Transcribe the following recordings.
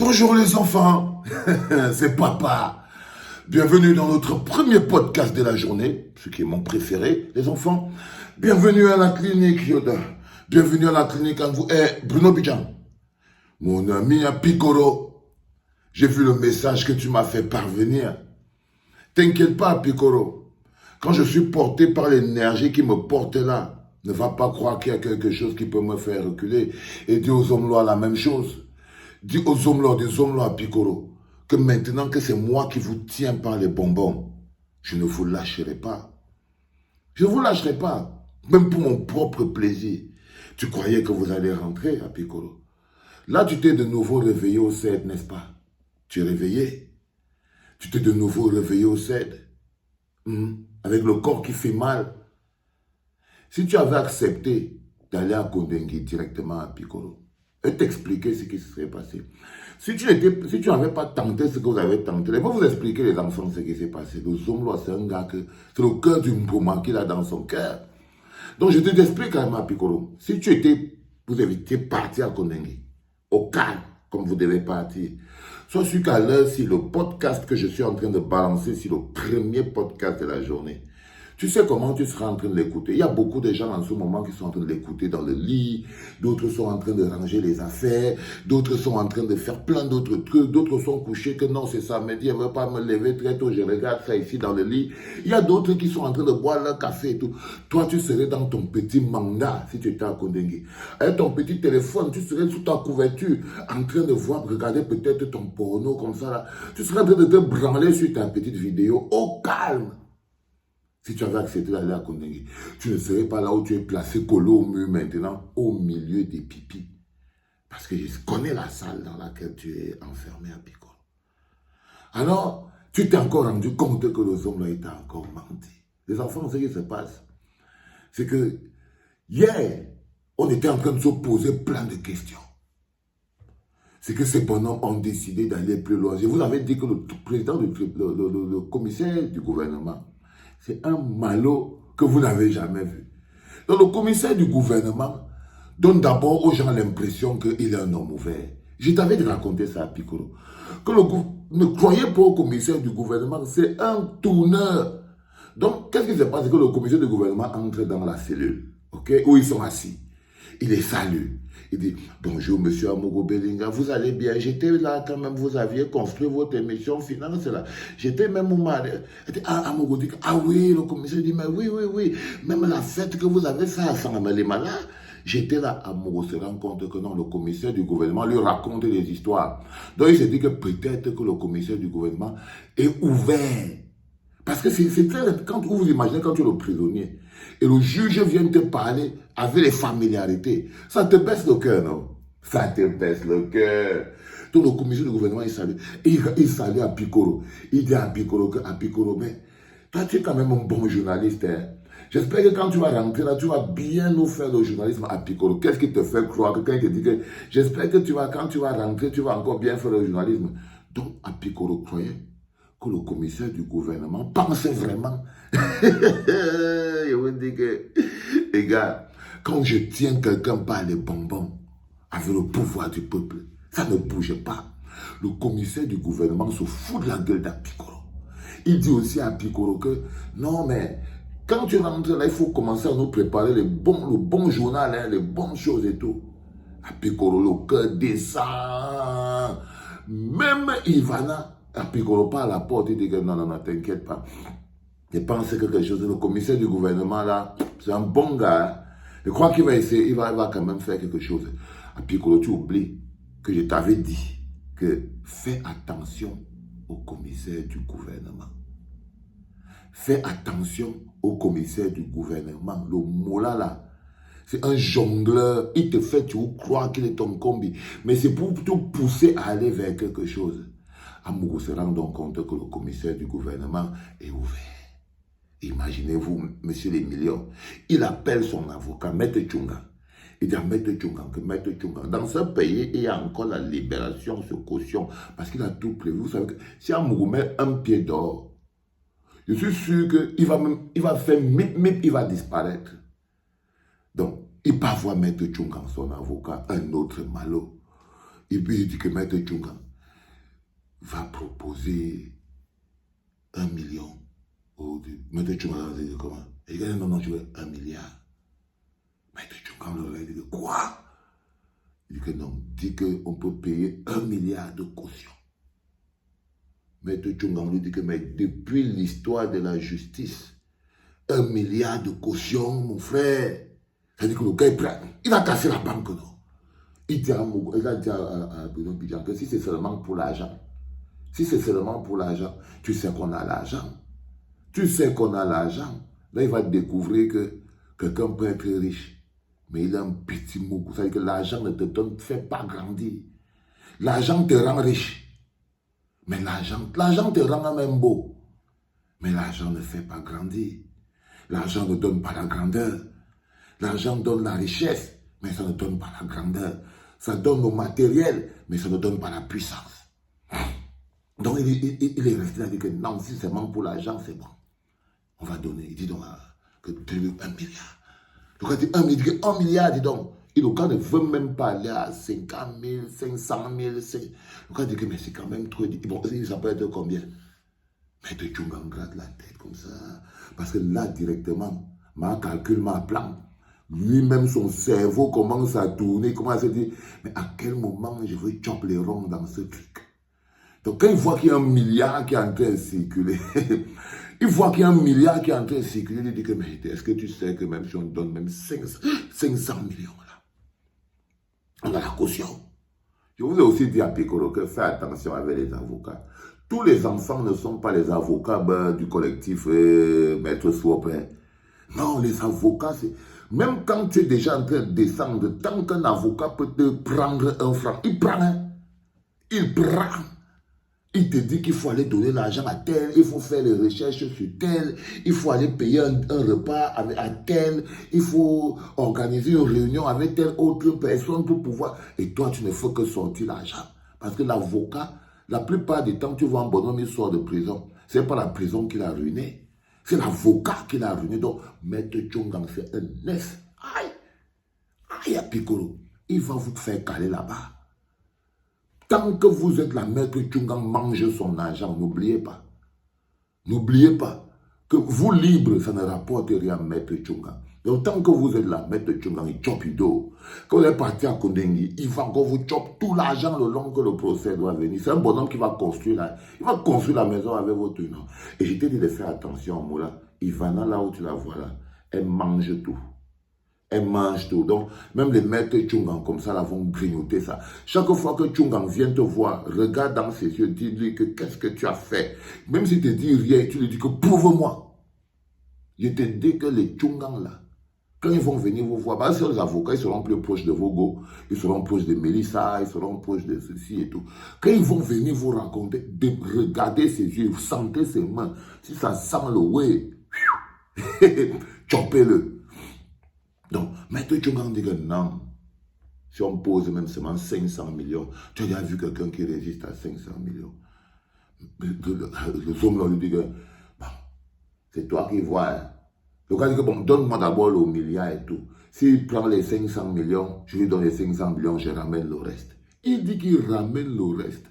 Bonjour les enfants, c'est papa. Bienvenue dans notre premier podcast de la journée, ce qui est mon préféré, les enfants. Bienvenue à la clinique Yoda. Bienvenue à la clinique à vous. Bruno Bidjan, mon ami à Piccolo, j'ai vu le message que tu m'as fait parvenir. T'inquiète pas, Piccolo. Quand je suis porté par l'énergie qui me porte là, ne va pas croire qu'il y a quelque chose qui peut me faire reculer et dire aux hommes là la même chose. Dis aux hommes là, des hommes là à Piccolo, que maintenant que c'est moi qui vous tiens par les bonbons, je ne vous lâcherai pas. Je ne vous lâcherai pas, même pour mon propre plaisir. Tu croyais que vous allez rentrer à Piccolo. Là, tu t'es de nouveau réveillé au CED, n'est-ce pas? Tu es réveillé. Tu t'es de nouveau réveillé au CED. Avec le corps qui fait mal. Si tu avais accepté d'aller à Kondengi directement à Piccolo, et t'expliquer ce qui se serait passé. Si tu n'avais pas tenté ce que vous avez tenté, je vais vous expliquer les enfants ce qui s'est passé. Le Zomlo, c'est un gars c'est le cœur du Mpoma qu'il a dans son cœur. Donc je t'explique quand même à Piccolo. Si vous étiez parti à Kondengi, au calme, comme vous devez partir, sois sûr qu'à l'heure, si le podcast que je suis en train de balancer, si le premier podcast de la journée, tu sais comment tu seras en train de l'écouter. Il y a beaucoup de gens en ce moment qui sont en train de l'écouter dans le lit. D'autres sont en train de ranger les affaires. D'autres sont en train de faire plein d'autres trucs. D'autres sont couchés que non, c'est ça. Mais Dieu ne veut pas me lever très tôt. Je regarde ça ici dans le lit. Il y a d'autres qui sont en train de boire leur café et tout. Toi, tu serais dans ton petit mandat si tu étais à Kondengi. Avec ton petit téléphone, tu serais sous ta couverture en train de voir, regarder peut-être ton porno comme ça. Là. Tu serais en train de te branler sur ta petite vidéo au calme. Si tu avais accepté d'aller à Kondengi, tu ne serais pas là où tu es placé collé au mur maintenant, au milieu des pipis. Parce que je connais la salle dans laquelle tu es enfermé à Piccolo. Alors, tu t'es encore rendu compte que le homme là il t'a encore menti. Les enfants, ce qui se passe, c'est que hier, on était en train de se poser plein de questions. C'est que ces bonhommes ont décidé d'aller plus loin. Je vous avais dit que le président, le commissaire du gouvernement, c'est un malot que vous n'avez jamais vu. Donc le commissaire du gouvernement donne d'abord aux gens l'impression qu'il est un homme ouvert. Je t'avais raconté ça à Piccolo. Ne croyez pas au commissaire du gouvernement, c'est un tourneur. Donc qu'est-ce qui se passe? C'est que le commissaire du gouvernement entre dans la cellule, où ils sont assis. Il les salue. Il dit, bonjour monsieur Amogo Belinga, vous allez bien? J'étais là quand même, vous aviez construit votre émission finance là. J'étais même au mari. Amogo dit, ah oui, le commissaire dit, mais oui. Même la fête que vous avez fait à Sangamalema là, j'étais là. Amogo se rend compte que non, le commissaire du gouvernement lui raconte des histoires. Donc il se dit que peut-être que le commissaire du gouvernement est ouvert. Parce que c'est très... Quand vous imaginez quand tu es le prisonnier et le juge vient te parler avec les familiarités, ça te baisse le cœur, non? Ça te baisse le cœur. Donc le commissaire du gouvernement, il salue. Il salue à Piccolo. Il dit à Piccolo mais toi tu es quand même un bon journaliste. Hein? J'espère que quand tu vas rentrer là, tu vas bien nous faire le journalisme à Piccolo. Qu'est-ce qui te fait croire que quand il te dit que j'espère que quand tu vas rentrer, tu vas encore bien faire le journalisme. Donc à Piccolo, croyez que le commissaire du gouvernement pense vraiment. Je vous dis que, les gars, quand je tiens quelqu'un par les bonbons, avec le pouvoir du peuple, ça ne bouge pas. Le commissaire du gouvernement se fout de la gueule d'Piccolo. Il dit aussi à Piccolo que, non mais, quand tu rentres là, il faut commencer à nous préparer le bon journal, hein, les bonnes choses et tout. À Piccolo, le cœur descend. Même Ivana, à Piccolo pas à la porte, il dit que non, t'inquiète pas. Je pense que quelque chose, le commissaire du gouvernement là, c'est un bon gars. Hein. Je crois qu'il va essayer, il va quand même faire quelque chose. À Piccolo, tu oublies que je t'avais dit que fais attention au commissaire du gouvernement. Fais attention au commissaire du gouvernement. Le mot là, c'est un jongleur. Il te fait, tu crois qu'il est ton combi. Mais c'est pour te pousser à aller vers quelque chose. Amoureux se rend donc compte que le commissaire du gouvernement est ouvert. Imaginez-vous, monsieur les millions. Il appelle son avocat, Maître Tchunga. Il dit à Maître Tchunga que Maître Tchunga, dans ce pays, il y a encore la libération sur caution. Parce qu'il a tout prévu. Vous savez que si Amoureux met un pied dehors, je suis sûr qu'il va faire mip, il va disparaître. Donc, il va voir Maître Tchunga, son avocat, un autre malot. Et puis il dit que Maître Tchunga, va proposer 1 million. Maître Tchunga dit comment? Il dit non, je veux 1 milliard. Maître Tchunga dit quoi? Il dit que non, dit qu'on peut payer 1 milliard de caution. Maître Tchunga lui dit que mais depuis l'histoire de la justice, 1 milliard de caution, mon frère, ça dit que le gars est prêt. Il a cassé la banque, non? Il a dit à Bruno Bidjan que si c'est seulement pour l'argent, si c'est seulement pour l'argent, tu sais qu'on a l'argent. Tu sais qu'on a l'argent. Là, il va découvrir que quelqu'un peut être riche. Mais il a un petit mot. Ça veut dire que l'argent ne te fait pas grandir. L'argent te rend riche. Mais l'argent te rend même beau. Mais l'argent ne fait pas grandir. L'argent ne donne pas la grandeur. L'argent donne la richesse, mais ça ne donne pas la grandeur. Ça donne le matériel, mais ça ne donne pas la puissance. Donc il est resté là, il dit que non, si c'est seulement pour l'argent, c'est bon. On va donner. Il dit donc que tu veux 1 milliard. Le gars dit 1 milliard, 1 milliard, dis donc. Et le gars ne veut même pas aller à 50 000, 500 000. Le gars dit que mais c'est quand même trop. Bon, ça peut être combien? Mais de Tchunga gratte la tête comme ça. Parce que là, directement, ma calcul, ma plan. Lui-même, son cerveau commence à tourner, commence à se dire, mais à quel moment je veux choper les ronds dans ce truc? Donc quand il voit qu'il y a 1 milliard qui est en train de circuler, il voit qu'il y a 1 milliard qui est en train de circuler, il dit que, mais est-ce que tu sais que même si on donne même 500 millions, là, on a la caution. Je vous ai aussi dit à Piccolo que fais attention avec les avocats. Tous les enfants ne sont pas les avocats du collectif Maître Swap. Non, les avocats, c'est... Même quand tu es déjà en train de descendre, tant qu'un avocat peut te prendre 1 franc, il prend. Hein? Il prend. Il te dit qu'il faut aller donner l'argent à tel, il faut faire les recherches sur tel, il faut aller payer un repas à tel, il faut organiser une réunion avec telle autre personne pour pouvoir... Et toi, tu ne fais que sortir l'argent. Parce que l'avocat, la plupart du temps, tu vois un bonhomme, il sort de prison. Ce n'est pas la prison qui l'a ruiné. C'est l'avocat qui l'a ruiné. Donc, Maître Tchunga fait un nef. Aïe! Aïe à Piccolo. Il va vous faire caler là-bas. Tant que vous êtes là, Maître Tchunga mange son argent. N'oubliez pas. N'oubliez pas que vous libre, ça ne rapporte rien à Maître Tchunga. Donc, tant que vous êtes là, Maître Tchunga, il chope Ido. Quand vous êtes parti à Kondengi, il va encore vous chope tout l'argent le long que le procès doit venir. C'est un bonhomme qui va construire la maison avec votre nom. Et je t'ai dit de faire attention, Moula. Ivana, là où tu la vois là, elle mange tout. Elle mange tout. Donc, même les maîtres Tchunga comme ça, là, vont grignoter ça. Chaque fois que Tchunga vient te voir, regarde dans ses yeux, dis-lui que qu'est-ce que tu as fait. Même s'il te dit rien, tu lui dis que prouve-moi. Je te dis que les Tchunga là, quand ils vont venir vous voir, parce que les avocats, ils seront plus proches de Vogo, ils seront proches de Mélissa, ils seront proches de ceci et tout. Quand ils vont venir vous raconter, regardez ses yeux, sentez ses mains. Si ça sent le ouais, chopez-le. Donc, Maître Tchunga dit que non. Si on pose même seulement 500 millions, tu as déjà vu quelqu'un qui résiste à 500 millions. Les hommes lui disent que, bon, c'est toi qui vois. Hein. Le gars dit que, bon, donne-moi d'abord le milliard et tout. S'il prend les 500 millions, je lui donne les 500 millions, je ramène le reste. Il dit qu'il ramène le reste.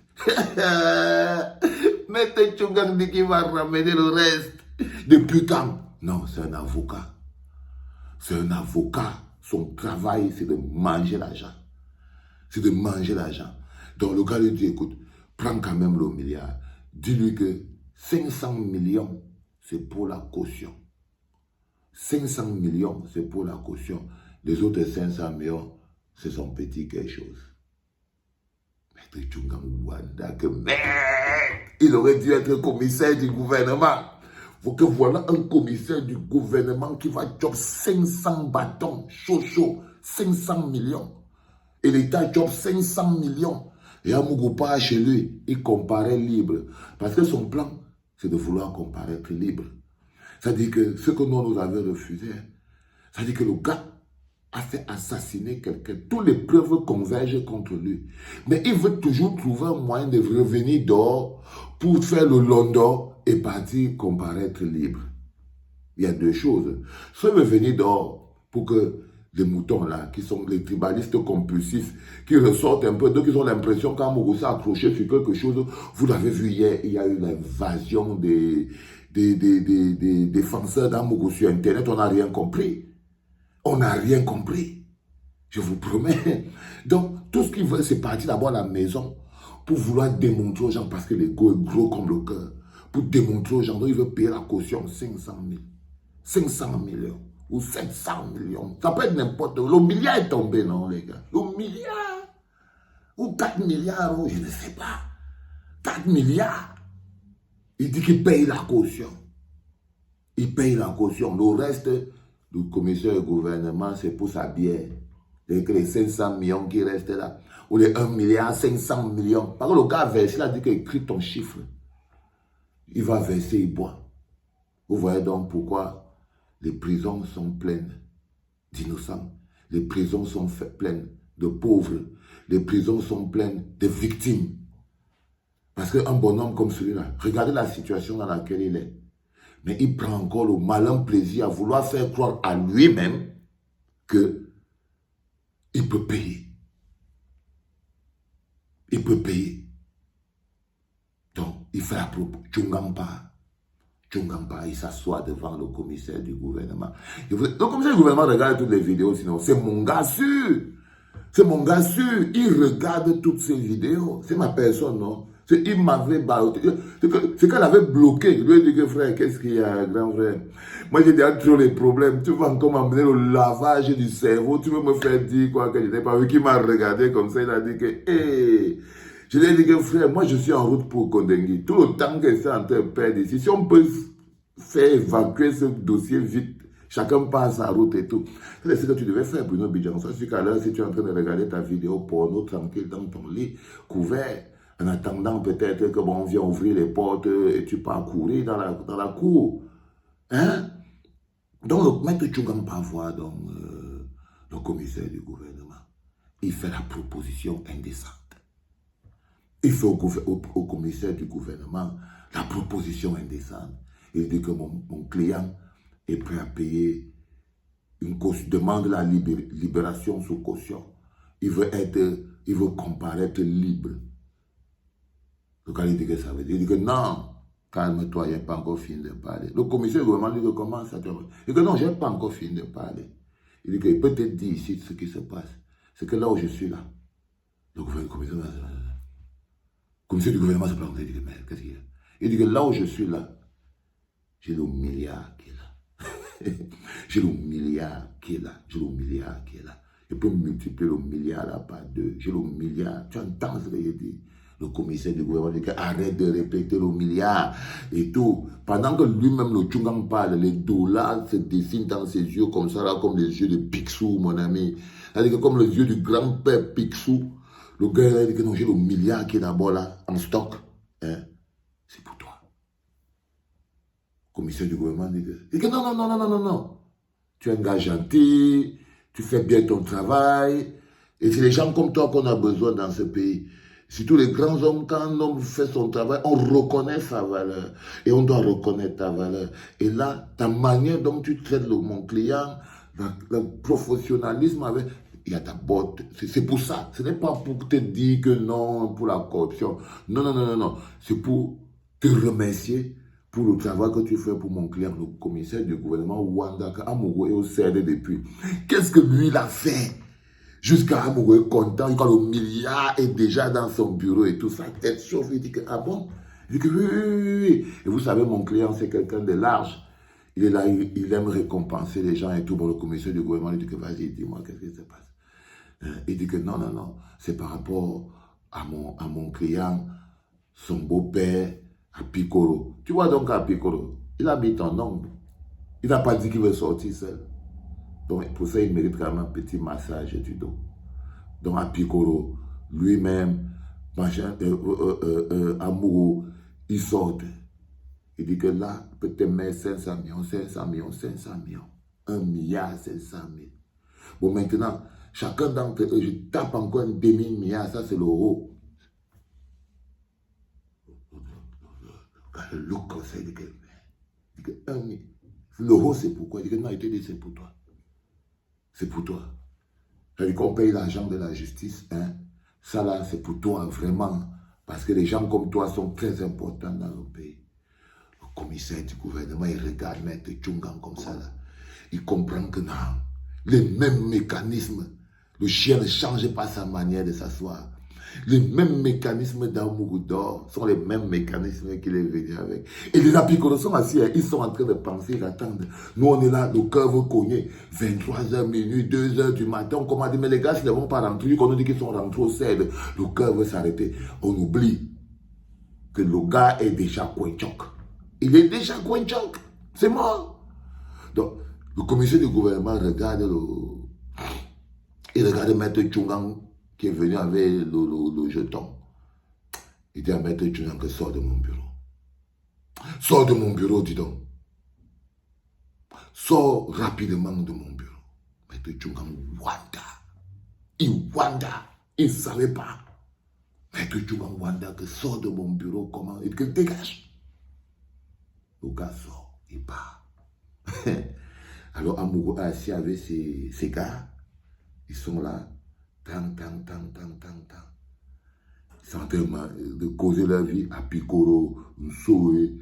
Maître Tchunga dit qu'il va ramener le reste. Depuis quand? Non, c'est un avocat. C'est un avocat. Son travail, c'est de manger l'argent. C'est de manger l'argent. Donc le gars lui dit, écoute, prends quand même le milliard. Dis-lui que 500 millions, c'est pour la caution. 500 millions, c'est pour la caution. Les autres 500 millions, c'est son petit quelque chose. Maître Tchunga Wanda, que merde! Il aurait dû être commissaire du gouvernement. Faut que voilà un commissaire du gouvernement qui va choper 500 bâtons, chaud, 500 millions. Et l'État chope 500 millions. Et Amougoupa, chez lui, il comparait libre. Parce que son plan, c'est de vouloir comparaître libre. C'est-à-dire que ce que nous avons refusé, c'est-à-dire que le gars a fait assassiner quelqu'un. Toutes les preuves convergent contre lui. Mais il veut toujours trouver un moyen de revenir dehors pour faire le London et partir comparaître libre. Il y a deux choses. Soit il veut venir dehors pour que les moutons là, qui sont les tribalistes compulsifs, qui ressortent un peu, donc ils ont l'impression qu'un Mogo s'est accroché sur quelque chose. Vous l'avez vu hier, il y a eu l'invasion des défenseurs d'un Mogo sur Internet, on n'a rien compris. On n'a rien compris. Je vous promets. Donc, tout ce qu'ils veulent, c'est partir d'abord à la maison pour vouloir démontrer aux gens, parce que l'ego est gros comme le cœur, pour démontrer aux gens, donc ils veulent payer la caution 500 000, 500 millions ou 700 millions. Ça peut être n'importe où. Le milliard est tombé, non, les gars? Le milliard ou 4 milliards, je ne sais pas. 4 milliards. Il dit qu'il paye la caution. Il paye la caution. Le reste, le commissaire du gouvernement, c'est pour sa bière. Et que les 500 millions qui restent là, ou les 1 milliard 500 millions. Par contre, le gars a versé, il a dit qu'il écrit ton chiffre. Il va verser, il boit. Vous voyez donc pourquoi les prisons sont pleines d'innocents. Les prisons sont pleines de pauvres. Les prisons sont pleines de victimes. Parce qu'un bonhomme comme celui-là, regardez la situation dans laquelle il est. Mais il prend encore le malin plaisir à vouloir faire croire à lui-même qu'il peut payer. Il peut payer. Donc, il fait la propos. Tchungampa, il s'assoit devant le commissaire du gouvernement. Le commissaire du gouvernement regarde toutes les vidéos, sinon c'est mon gars sûr. C'est mon gars sûr. Il regarde toutes ces vidéos. C'est ma personne, non? Il m'avait ballotté. C'est qu'elle avait bloqué. Je lui ai dit que frère, qu'est-ce qu'il y a, grand frère? Moi, j'ai déjà trop les problèmes. Tu vas encore m'amener le lavage du cerveau. Tu veux me faire dire quoi que je n'ai pas vu? Qui m'a regardé comme ça, il a dit que, hé, je lui ai dit que frère, moi je suis en route pour Kondengui. Tout le temps que c'est en train de perdre ici, si on peut faire évacuer ce dossier vite, chacun passe sa route et tout. C'est ce que tu devais faire, Bruno Bidjanson. Je suis qu'à l'heure, si tu es en train de regarder ta vidéo porno tranquille dans ton lit, couvert, en attendant peut-être que bon, on vient ouvrir les portes et tu pars courir dans la cour. Hein? Donc, le maître Tchougampa voit donc le commissaire du gouvernement. Il fait la proposition indécente. Il fait au commissaire du gouvernement la proposition indécente. Il dit que mon client est prêt à payer une caution, demande la libération sous caution. Il veut comparaître libre. Le gars, il dit que ça veut dire. Il dit que non, calme-toi, il n'a pas encore fini de parler. Le commissaire du gouvernement dit que comment ça te va? Il dit que non, je n'ai pas encore fini de parler. Il dit que peut-être dit ici ce qui se passe. C'est que là où je suis là, le commissaire du gouvernement se présente, il dit que mais qu'est-ce qu'il y a? Il dit que là où je suis là, j'ai le milliard qui est là. J'ai le milliard qui est là. J'ai le milliard qui est là. Je peux multiplier le milliard là par 2. J'ai le milliard. Tu entends ce que je dis? Le commissaire du gouvernement dit arrête de répéter le milliard et tout. Pendant que lui-même, le Tchungam parle, les dollars se dessinent dans ses yeux comme ça, là, comme les yeux de Picsou, mon ami. C'est-à-dire que comme les yeux du grand-père Picsou, le gars il a dit que non, j'ai le milliard qui est d'abord là, en stock. Hein? C'est pour toi. Le commissaire du gouvernement dit que non, non, non, non, non, non, non. Tu es un gars gentil, tu fais bien ton travail, et c'est les gens comme toi qu'on a besoin dans ce pays. Surtout les grands hommes, quand un homme fait son travail, on reconnaît sa valeur. Et on doit reconnaître ta valeur. Et là, ta manière dont tu traites mon client, le professionnalisme avec... Il y a ta botte. C'est pour ça. Ce n'est pas pour te dire que non, pour la corruption. Non, non, non, non, non. C'est pour te remercier pour le travail que tu fais pour mon client, le commissaire du gouvernement Wanda Amogo et au CED depuis. Qu'est-ce que lui, il a fait? Jusqu'à Amogo est content, quand le milliard est déjà dans son bureau et tout ça, tête chauffe, il dit que, ah bon? Il dit que oui, oui, oui, oui. Et vous savez, mon client, c'est quelqu'un de large. Il est là, il aime récompenser les gens et tout. Bon, le commissaire du gouvernement, il dit que vas-y, dis-moi, qu'est-ce qui se passe? Il dit que non, non, non, c'est par rapport à mon client, son beau-père, à Piccolo. Tu vois donc à Piccolo, il a mis ton nom. Il n'a pas dit qu'il veut sortir seul. Donc pour ça, il mérite quand même un petit massage du dos. Donc à Piccolo, lui-même, machin, amoureux, il sort. Il dit que là, peut-être mettre 500 millions, 500 millions, 500 millions. 1 milliard 500 000. Bon, maintenant, chacun d'entre eux, je tape encore un demi-milliard, ça c'est l'euro. Quand le look comme ça, il dit que 1 milliard. L'euro c'est pourquoi? Il dit que non, il te dit c'est pour toi. c'est pour toi. C'est-à-dire qu'on paye l'argent de la justice, hein. Ça là, c'est pour toi, vraiment. Parce que les gens comme toi sont très importants dans le pays. Le commissaire du gouvernement, il regarde Maître Tchungang comme ça là. Il comprend que non, les mêmes mécanismes, le chien ne change pas sa manière de s'asseoir. Les mêmes mécanismes d'Amougoudor sont les mêmes mécanismes qu'il est venu avec. Et les apicolos sont assis, ils sont en train de penser, d'attendre. Nous, on est là, le cœur veut cogner. 23h minuit, 2h du matin, on commande, mais les gars, s'ils ne vont pas rentrer, vu qu'on nous dit qu'ils sont rentrés au CED, le cœur veut s'arrêter. On oublie que le gars est déjà Kouenchok. Il est déjà Kouenchok. C'est mort. Donc, le commissaire du gouvernement regarde il regarde Maître Tchungang qui est venu avec le jeton. Il dit à Maître Tchungang que sors de mon bureau. Sors de mon bureau, dis donc. Sors rapidement de mon bureau. Maître Tchungang wanda. Il wanda. Il ne savait pas. Maître Tchungang wanda que sors de mon bureau, comment? Il dit que dégage. Le gars sort, il part. Alors Amougou est assis avec ses gars. Ils sont là. Tang. Ils sont en train de causer leur vie à Pikoro, Nsoé,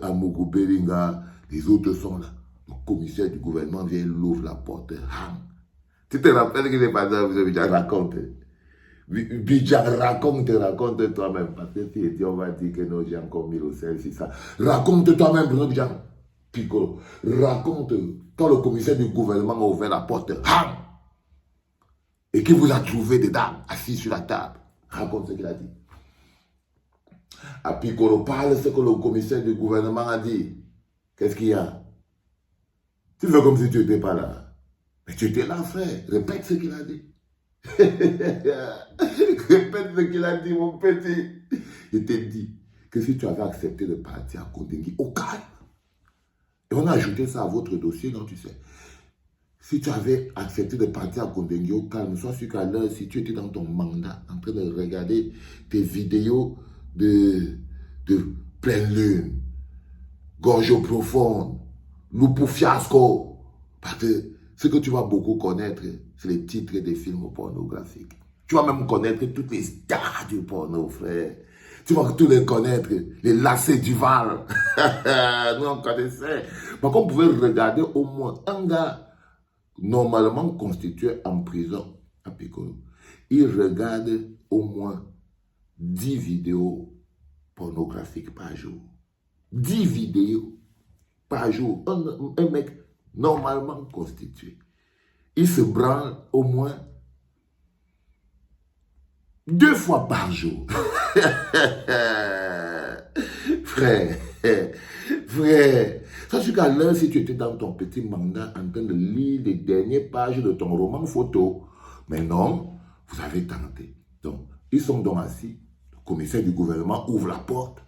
Amougou Beringa. Les autres sont là. Le commissaire du gouvernement vient, il ouvre la porte. Tu te rappelles qu'il est pas dans Bidjan, raconte. Bidjan, raconte toi-même. Parce que si on va dire que non, j'ai encore mis au sel, c'est ça. Raconte toi-même, Bruno Bidjan. Piccolo, raconte quand le commissaire du gouvernement a ouvert la porte, et qu'il vous a trouvé dedans, assis sur la table. Raconte ce qu'il a dit. À Piccolo, parle ce que le commissaire du gouvernement a dit. Qu'est-ce qu'il y a? Tu fais comme si tu n'étais pas là. Mais tu étais là, frère. Répète ce qu'il a dit. Répète ce qu'il a dit, mon petit. Il t'a dit que si tu avais accepté de partir à Kondengui, au calme. Et on a ajouté ça à votre dossier, non, tu sais. Si tu avais accepté de partir à Kondengui au calme, sois sûr qu'à l'heure, si tu étais dans ton mandat, en train de regarder tes vidéos de pleine lune, gorge profonde, loup fiasco, parce que ce que tu vas beaucoup connaître, c'est les titres des films pornographiques. Tu vas même connaître toutes les stars du porno, frère. Tu vas tous les connaître, les lacets du Val. Nous, on connaissait. Par contre, on pouvait regarder au moins un gars normalement constitué en prison à Piccolo. Il regarde au moins 10 vidéos pornographiques par jour. 10 vidéos par jour. Un mec normalement constitué. Il se branle au moins 2 fois par jour. Frère, sache qu'à l'heure, si tu étais dans ton petit mandat en train de lire les dernières pages de ton roman photo, mais non, vous avez tenté. Donc, ils sont donc assis. Le commissaire du gouvernement ouvre la porte.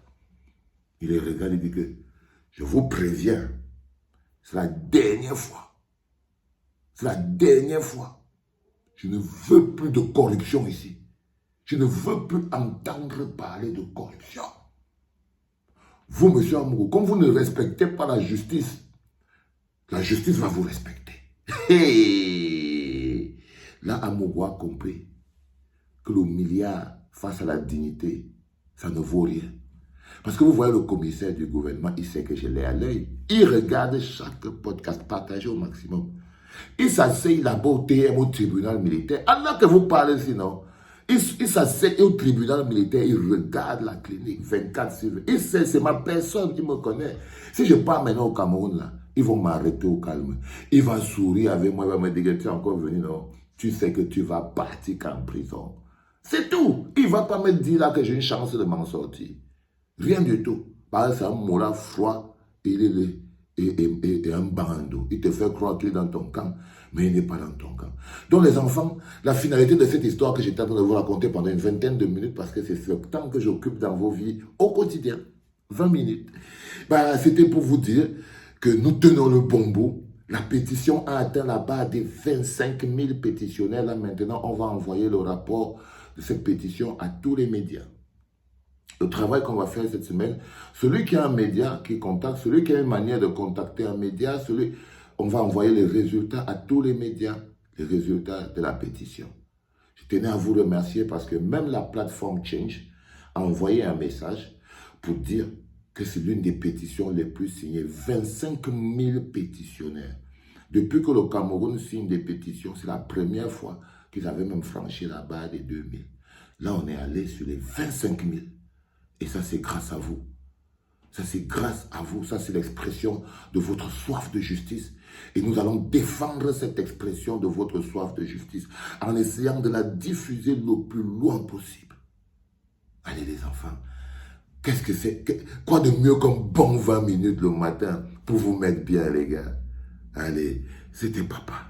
Il les regarde et dit que, je vous préviens, c'est la dernière fois. C'est la dernière fois. Je ne veux plus de corruption ici. Je ne veux plus entendre parler de corruption. Vous, monsieur Amourou, comme vous ne respectez pas la justice va vous respecter. Hey! Là, Amourou a compris que le milliard face à la dignité, ça ne vaut rien. Parce que vous voyez le commissaire du gouvernement, il sait que je l'ai à l'œil. Il regarde chaque podcast partagé au maximum. Il s'assied là-bas au TM, au tribunal militaire. Alors que vous parlez sinon, il s'assied au tribunal militaire, il regarde la clinique 24/7. Il sait, c'est ma personne qui me connaît. Si je pars maintenant au Cameroun, là, ils vont m'arrêter au calme. Il va sourire avec moi, il va me dire que tu es encore venu, non? Tu sais que tu vas partir en prison. C'est tout. Il ne va pas me dire là que j'ai une chance de m'en sortir. Rien du tout. Parce que c'est un moral froid et un bando. Il te fait croire qu'il est dans ton camp, mais il n'est pas dans ton camp. Donc les enfants, la finalité de cette histoire que j'étais en train de vous raconter pendant une vingtaine de minutes, parce que c'est ce temps que j'occupe dans vos vies au quotidien, 20 minutes, c'était pour vous dire que nous tenons le bon bout. La pétition a atteint la barre des 25 000 pétitionnaires. Là maintenant, on va envoyer le rapport de cette pétition à tous les médias. Le travail qu'on va faire cette semaine, celui qui a un média qui contacte, celui qui a une manière de contacter un média, on va envoyer les résultats à tous les médias, les résultats de la pétition. Je tenais à vous remercier parce que même la plateforme Change a envoyé un message pour dire que c'est l'une des pétitions les plus signées. 25 000 pétitionnaires. Depuis que le Cameroun signe des pétitions, c'est la première fois qu'ils avaient même franchi la barre des 2000. Là, on est allé sur les 25 000. Et ça, c'est grâce à vous. Ça, c'est grâce à vous. Ça, c'est l'expression de votre soif de justice. Et nous allons défendre cette expression de votre soif de justice en essayant de la diffuser le plus loin possible. Allez, les enfants. Qu'est-ce que c'est? Quoi de mieux qu'un bon 20 minutes le matin pour vous mettre bien, les gars? Allez, c'était papa.